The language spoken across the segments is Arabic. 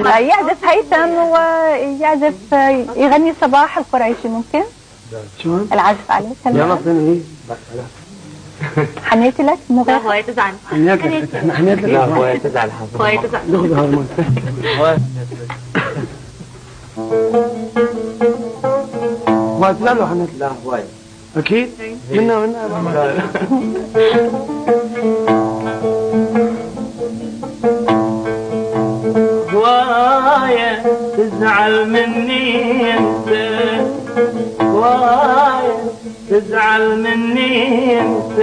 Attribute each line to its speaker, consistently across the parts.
Speaker 1: يعزف هيثم ويعزف يغني صباح القريشي ممكن؟
Speaker 2: شلون؟
Speaker 1: العزف عليه كلمة.
Speaker 2: يلا اعطيني ايه؟
Speaker 1: حنيتي لك؟
Speaker 3: لا هو تزعل.
Speaker 2: حنيت لك احنا حنيت لك.
Speaker 4: لا هو تزعل حظ.
Speaker 3: هو تزعل.
Speaker 2: ناخذ هذا المال. هو تزعل ولا حنيت؟
Speaker 4: لا هواي.
Speaker 2: اكيد؟ منا
Speaker 5: هواية تزعل مني انت، هواية تزعل مني انت،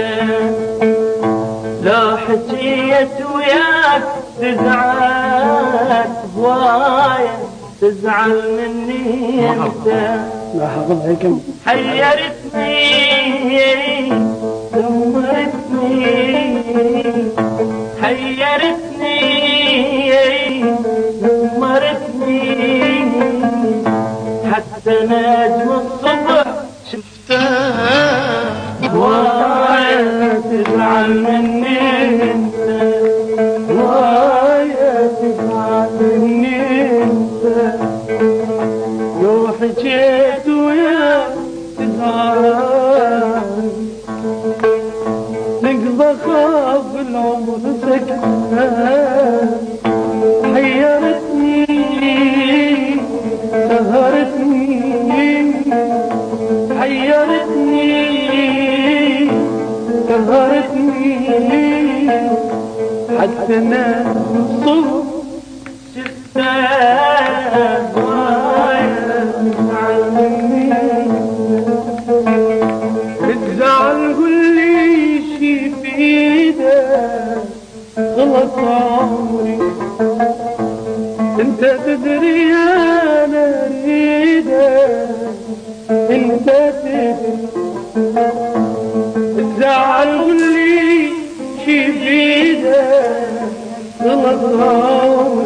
Speaker 5: لو حكيت وياك تزعل، هواية تزعل مني انت.
Speaker 2: لا حافظ هيكم.
Speaker 5: حيرتني دمرتني، حيرتني دمرتني، حتى نجم الصبح شفته، هواية تزعل مني انت، هواية تزعل مني انت، لو حكيت وياك تزعل، نقضى خاف العمر سكنة، حيرتني سهرتني، حيرتني سهرتني، حتى نام الصبح شفتها، تزعل قل لي شي بيدك، غلط عمري انت تدري انا اريدك، انت تدري. تزعل قل لي شي بيدك، غلط عمري